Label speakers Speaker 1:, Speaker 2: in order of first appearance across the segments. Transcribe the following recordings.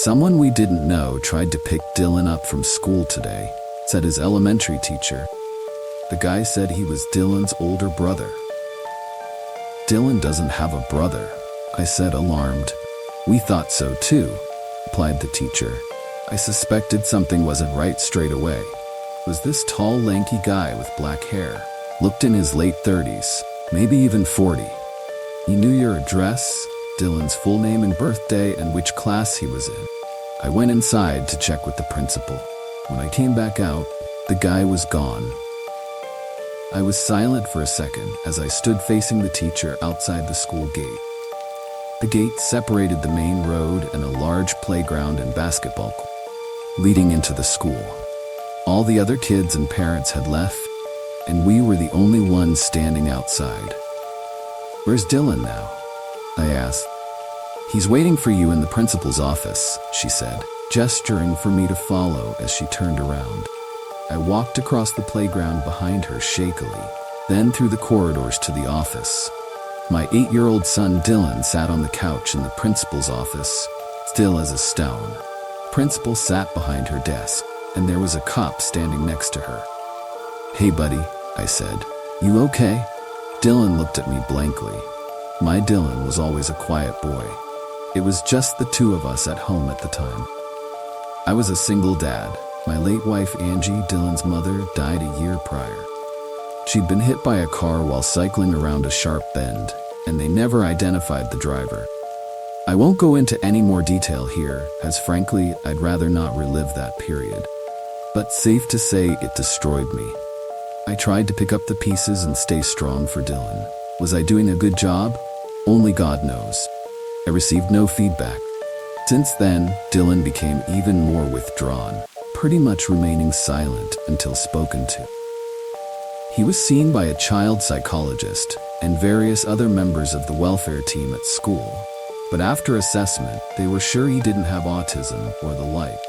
Speaker 1: Someone we didn't know tried to pick Dylan up from school today, said his elementary teacher. The guy said he was Dylan's older brother. Dylan doesn't have a brother, I said, alarmed. We thought so too, replied the teacher. I suspected something wasn't right straight away. Was this tall, lanky guy with black hair, looked in his late 30s, maybe even 40. He knew your address, Dylan's full name and birthday, and which class he was in. I went inside to check with the principal. When I came back out, the guy was gone. I was silent for a second as I stood facing the teacher outside the school gate. The gate separated the main road and a large playground and basketball court leading into the school. All the other kids and parents had left, and we were the only ones standing outside. Where's Dylan now? I asked. He's waiting for you in the principal's office, she said, gesturing for me to follow as she turned around. I walked across the playground behind her shakily, then through the corridors to the office. My 8-year-old son Dylan sat on the couch in the principal's office, still as a stone. Principal sat behind her desk, and there was a cop standing next to her. Hey buddy, I said. You okay? Dylan looked at me blankly. My Dylan was always a quiet boy. It was just the two of us at home at the time. I was a single dad. My late wife Angie, Dylan's mother, died a year prior. She'd been hit by a car while cycling around a sharp bend, and they never identified the driver. I won't go into any more detail here, as frankly, I'd rather not relive that period. But safe to say it destroyed me. I tried to pick up the pieces and stay strong for Dylan. Was I doing a good job? Only God knows. I received no feedback. Since then, Dylan became even more withdrawn, pretty much remaining silent until spoken to. He was seen by a child psychologist and various other members of the welfare team at school, but after assessment, they were sure he didn't have autism or the like.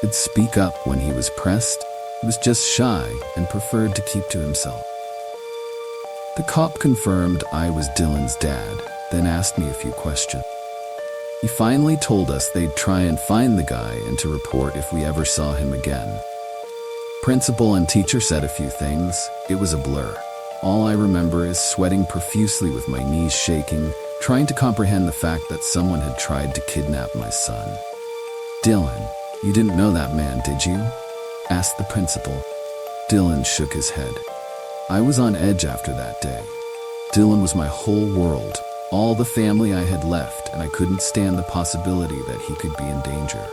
Speaker 1: He'd speak up when he was pressed. He was just shy and preferred to keep to himself. The cop confirmed I was Dylan's dad, then asked me a few questions. He finally told us they'd try and find the guy and to report if we ever saw him again. Principal and teacher said a few things. It was a blur. All I remember is sweating profusely with my knees shaking, trying to comprehend the fact that someone had tried to kidnap my son. Dylan, you didn't know that man, did you? Asked the principal. Dylan shook his head. I was on edge after that day. Dylan was my whole world, all the family I had left, and I couldn't stand the possibility that he could be in danger.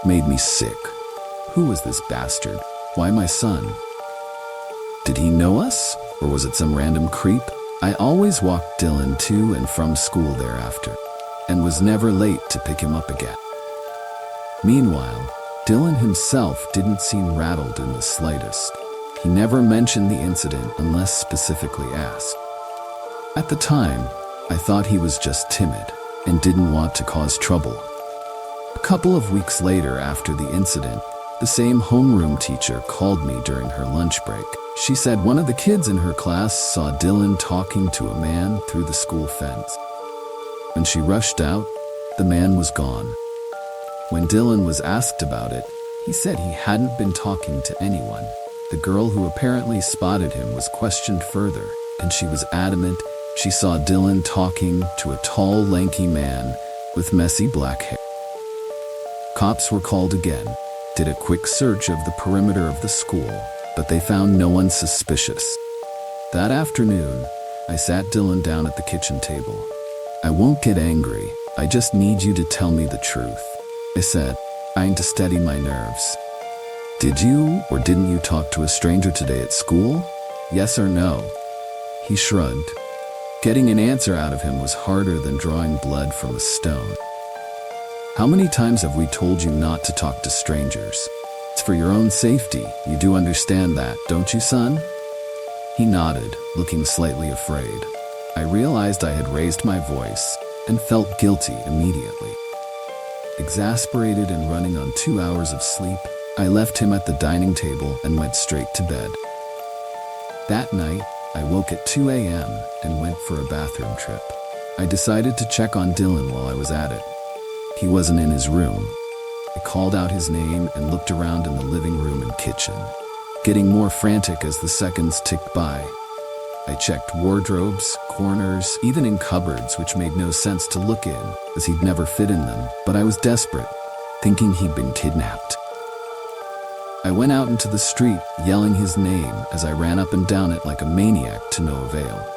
Speaker 1: Made me sick. Who was this bastard? Why my son? Did he know us, or was it some random creep? I always walked Dylan to and from school thereafter, and was never late to pick him up again. Meanwhile, Dylan himself didn't seem rattled in the slightest. He never mentioned the incident unless specifically asked. At the time, I thought he was just timid and didn't want to cause trouble. A couple of weeks later after the incident, the same homeroom teacher called me during her lunch break. She said one of the kids in her class saw Dylan talking to a man through the school fence. When she rushed out, the man was gone. When Dylan was asked about it, he said he hadn't been talking to anyone. The girl who apparently spotted him was questioned further, and she was adamant she saw Dylan talking to a tall, lanky man with messy black hair. Cops were called again, did a quick search of the perimeter of the school, but they found no one suspicious. That afternoon, I sat Dylan down at the kitchen table. I won't get angry, I just need you to tell me the truth, I said, trying to steady my nerves. Did you or didn't you talk to a stranger today at school? Yes or no? He shrugged. Getting an answer out of him was harder than drawing blood from a stone. How many times have we told you not to talk to strangers? It's for your own safety. You do understand that, don't you, son? He nodded, looking slightly afraid. I realized I had raised my voice and felt guilty immediately. Exasperated and running on 2 hours of sleep, I left him at the dining table and went straight to bed. That night, I woke at 2 a.m. and went for a bathroom trip. I decided to check on Dylan while I was at it. He wasn't in his room. I called out his name and looked around in the living room and kitchen, getting more frantic as the seconds ticked by. I checked wardrobes, corners, even in cupboards, which made no sense to look in, as he'd never fit in them, but I was desperate, thinking he'd been kidnapped. I went out into the street, yelling his name as I ran up and down it like a maniac to no avail.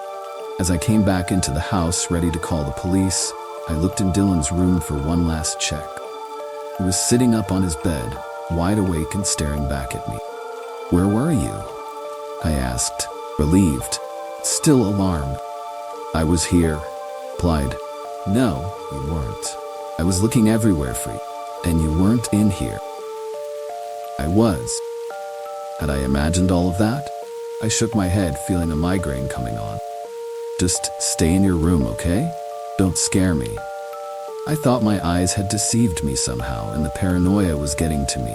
Speaker 1: As I came back into the house, ready to call the police, I looked in Dylan's room for one last check. He was sitting up on his bed, wide awake and staring back at me. "Where were you?" I asked, relieved, still alarmed. "I was here," he replied. "No, you weren't. I was looking everywhere for you, and you weren't in here." I was. Had I imagined all of that? I shook my head, feeling a migraine coming on. "Just stay in your room, okay? Don't scare me." I thought my eyes had deceived me somehow, and the paranoia was getting to me.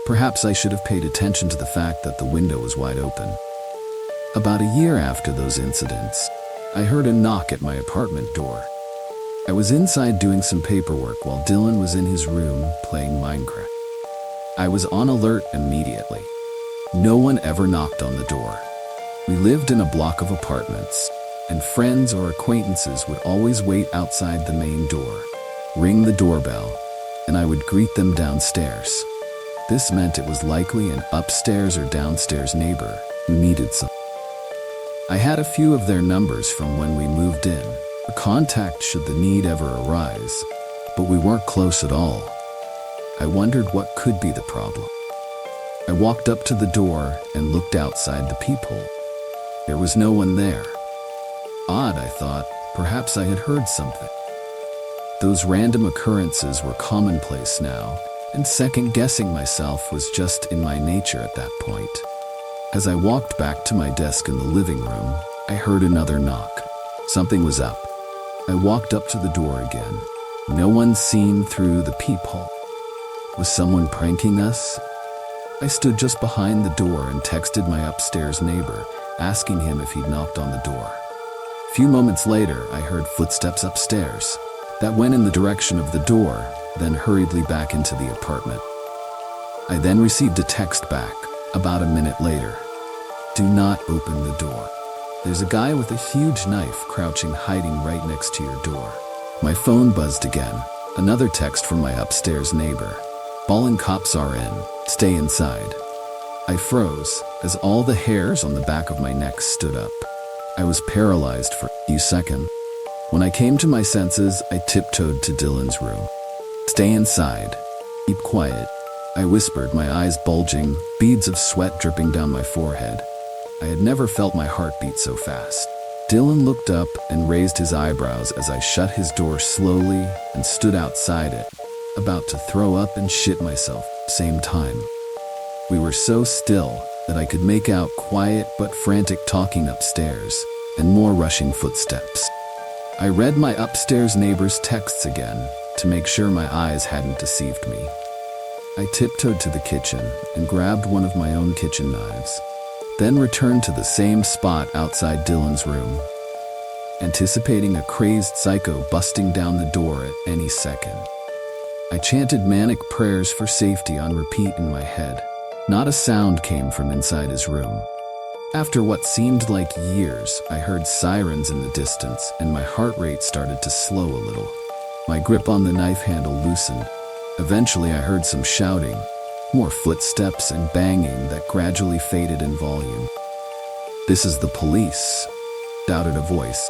Speaker 1: Perhaps I should have paid attention to the fact that the window was wide open. About a year after those incidents, I heard a knock at my apartment door. I was inside doing some paperwork while Dylan was in his room playing Minecraft. I was on alert immediately. No one ever knocked on the door. We lived in a block of apartments, and friends or acquaintances would always wait outside the main door, ring the doorbell, and I would greet them downstairs. This meant it was likely an upstairs or downstairs neighbor who needed something. I had a few of their numbers from when we moved in, a contact should the need ever arise, but we weren't close at all. I wondered what could be the problem. I walked up to the door and looked outside the peephole. There was no one there. Odd, I thought. Perhaps I had heard something. Those random occurrences were commonplace now, and second-guessing myself was just in my nature at that point. As I walked back to my desk in the living room, I heard another knock. Something was up. I walked up to the door again. No one seen through the peephole. Was someone pranking us? I stood just behind the door and texted my upstairs neighbor, asking him if he'd knocked on the door. A few moments later, I heard footsteps upstairs that went in the direction of the door, then hurriedly back into the apartment. I then received a text back, about a minute later. "Do not open the door. There's a guy with a huge knife crouching, hiding right next to your door." My phone buzzed again. Another text from my upstairs neighbor. "Ballin' cops are in. Stay inside." I froze as all the hairs on the back of my neck stood up. I was paralyzed for a few seconds. When I came to my senses, I tiptoed to Dylan's room. "Stay inside. Keep quiet," I whispered, my eyes bulging, beads of sweat dripping down my forehead. I had never felt my heart beat so fast. Dylan looked up and raised his eyebrows as I shut his door slowly and stood outside it, about to throw up and shit myself at the same time. We were so still that I could make out quiet but frantic talking upstairs and more rushing footsteps. I read my upstairs neighbor's texts again to make sure my eyes hadn't deceived me. I tiptoed to the kitchen and grabbed one of my own kitchen knives, then returned to the same spot outside Dylan's room, anticipating a crazed psycho busting down the door at any second. I chanted manic prayers for safety on repeat in my head. Not a sound came from inside his room. After what seemed like years, I heard sirens in the distance and my heart rate started to slow a little. My grip on the knife handle loosened. Eventually I heard some shouting, more footsteps and banging that gradually faded in volume. "This is the police," shouted a voice.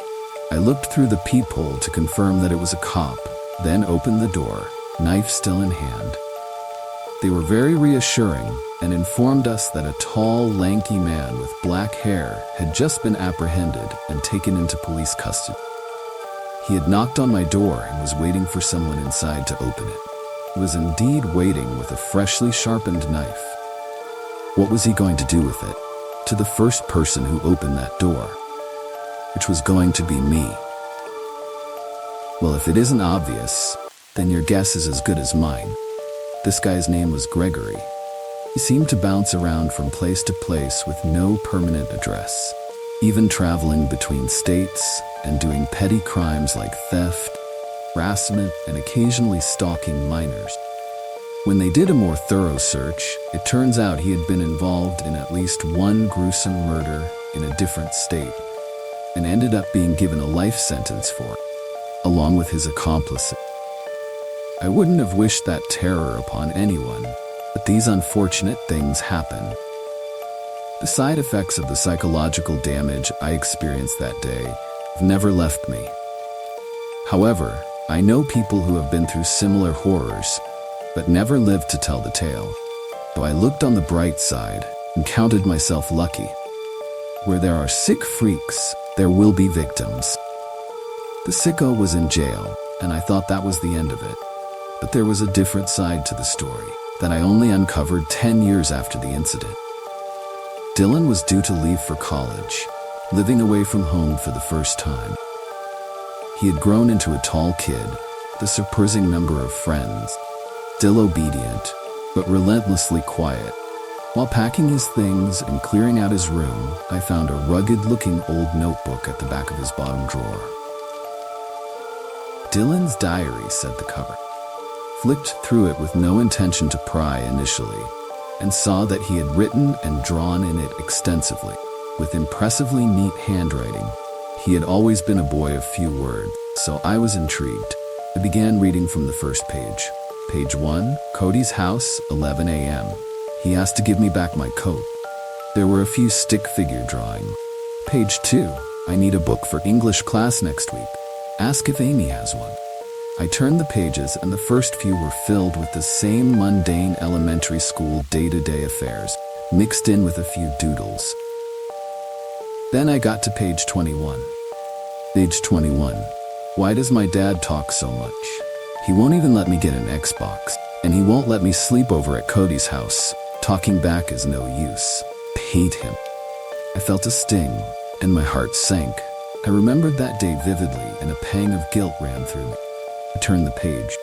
Speaker 1: I looked through the peephole to confirm that it was a cop, then opened the door, knife still in hand. They were very reassuring and informed us that a tall, lanky man with black hair had just been apprehended and taken into police custody. He had knocked on my door and was waiting for someone inside to open it. He was indeed waiting with a freshly sharpened knife. What was he going to do with it? To the first person who opened that door, which was going to be me. Well, if it isn't obvious, then your guess is as good as mine. This guy's name was Gregory. He seemed to bounce around from place to place with no permanent address, even traveling between states and doing petty crimes like theft, harassment, and occasionally stalking minors. When they did a more thorough search, it turns out he had been involved in at least one gruesome murder in a different state, and ended up being given a life sentence for it, along with his accomplices. I wouldn't have wished that terror upon anyone, but these unfortunate things happen. The side effects of the psychological damage I experienced that day have never left me. However, I know people who have been through similar horrors, but never lived to tell the tale. So I looked on the bright side and counted myself lucky. Where there are sick freaks, there will be victims. The sicko was in jail, and I thought that was the end of it. But there was a different side to the story that I only uncovered 10 years after the incident. Dylan was due to leave for college, living away from home for the first time. He had grown into a tall kid, with a surprising number of friends, still obedient, but relentlessly quiet. While packing his things and clearing out his room, I found a rugged-looking old notebook at the back of his bottom drawer. Dylan's diary, said the cover. Flicked through it with no intention to pry initially, and saw that he had written and drawn in it extensively, with impressively neat handwriting. He had always been a boy of few words, so I was intrigued. I began reading from the first page. Page 1, Cody's house, 11 a.m. He asked to give me back my coat. There were a few stick figure drawings. Page 2, I need a book for English class next week. Ask if Amy has one. I turned the pages, and the first few were filled with the same mundane elementary school day-to-day affairs, mixed in with a few doodles. Then I got to page 21. Page 21. Why does my dad talk so much? He won't even let me get an Xbox, and he won't let me sleep over at Cody's house. Talking back is no use. Hate him. I felt a sting, and my heart sank. I remembered that day vividly, and a pang of guilt ran through me. I turned the page.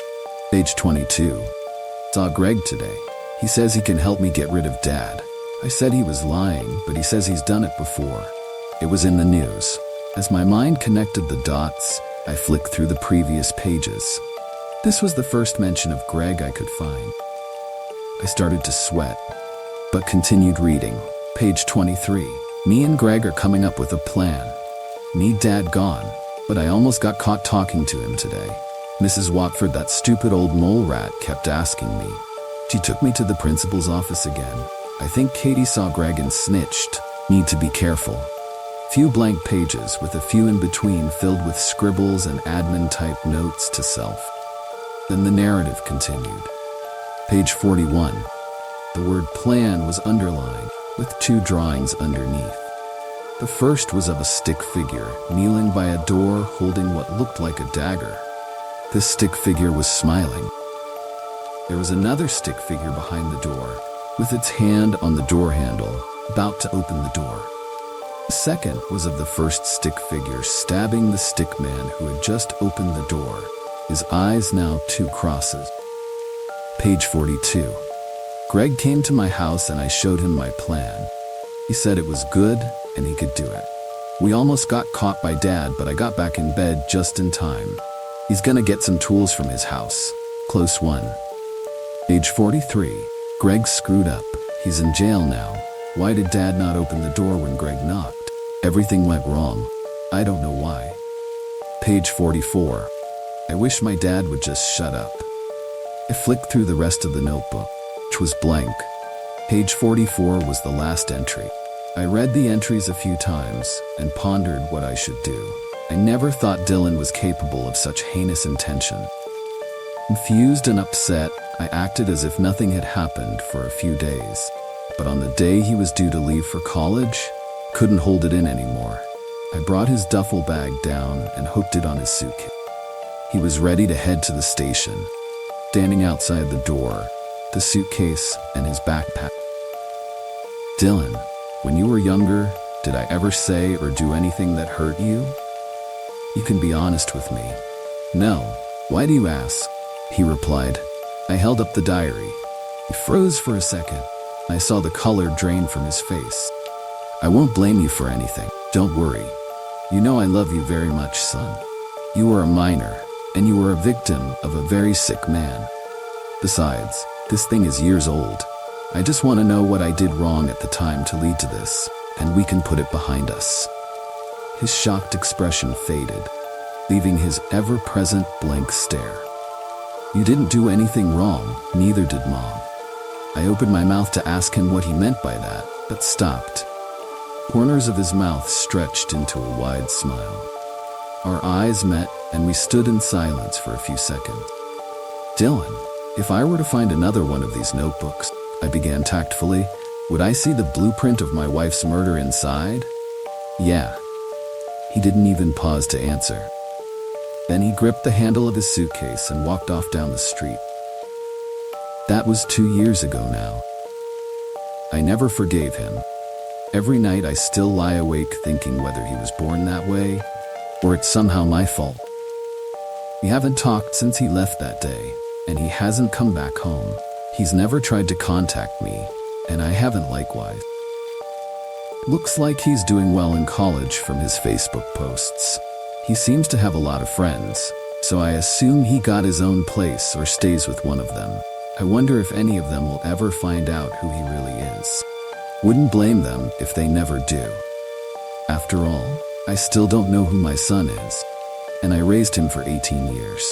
Speaker 1: Page 22. Saw Greg today. He says he can help me get rid of Dad. I said he was lying, but he says he's done it before. It was in the news. As my mind connected the dots, I flicked through the previous pages. This was the first mention of Greg I could find. I started to sweat, but continued reading. Page 23. Me and Greg are coming up with a plan. Need Dad gone, but I almost got caught talking to him today. Mrs. Watford, that stupid old mole rat, kept asking me. She took me to the principal's office again. I think Katie saw Greg and snitched. Need to be careful. Few blank pages with a few in between filled with scribbles and admin-type notes to self. Then the narrative continued. Page 41. The word plan was underlined, with 2 drawings underneath. The first was of a stick figure, kneeling by a door holding what looked like a dagger. This stick figure was smiling. There was another stick figure behind the door, with its hand on the door handle, about to open the door. The second was of the first stick figure stabbing the stick man who had just opened the door, his eyes now 2 crosses. Page 42. Greg came to my house and I showed him my plan. He said it was good and he could do it. We almost got caught by Dad, but I got back in bed just in time. He's gonna get some tools from his house. Close one. Page 43. Greg screwed up. He's in jail now. Why did Dad not open the door when Greg knocked? Everything went wrong. I don't know why. Page 44. I wish my dad would just shut up. I flicked through the rest of the notebook, which was blank. Page 44 was the last entry. I read the entries a few times and pondered what I should do. I never thought Dylan was capable of such heinous intention. Confused and upset, I acted as if nothing had happened for a few days. But on the day he was due to leave for college, couldn't hold it in anymore. I brought his duffel bag down and hooked it on his suitcase. He was ready to head to the station, standing outside the door, the suitcase and his backpack. Dylan, when you were younger, did I ever say or do anything that hurt you? You can be honest with me. No. Why do you ask? He replied. I held up the diary. He froze for a second. I saw the color drain from his face. I won't blame you for anything. Don't worry. You know I love you very much, son. You were a minor, and you were a victim of a very sick man. Besides, this thing is years old. I just want to know what I did wrong at the time to lead to this, and we can put it behind us." His shocked expression faded, leaving his ever-present blank stare. "You didn't do anything wrong, neither did Mom." I opened my mouth to ask him what he meant by that, but stopped. Corners of his mouth stretched into a wide smile. Our eyes met, and we stood in silence for a few seconds. "Dylan, if I were to find another one of these notebooks," I began tactfully, "would I see the blueprint of my wife's murder inside?" "Yeah." He didn't even pause to answer. Then he gripped the handle of his suitcase and walked off down the street. That was 2 years ago now. I never forgave him. Every night I still lie awake thinking whether he was born that way, or it's somehow my fault. We haven't talked since he left that day, and he hasn't come back home. He's never tried to contact me, and I haven't likewise. Looks like he's doing well in college from his Facebook posts. He seems to have a lot of friends, so I assume he got his own place or stays with one of them. I wonder if any of them will ever find out who he really is. Wouldn't blame them if they never do. After all, I still don't know who my son is, and I raised him for 18 years.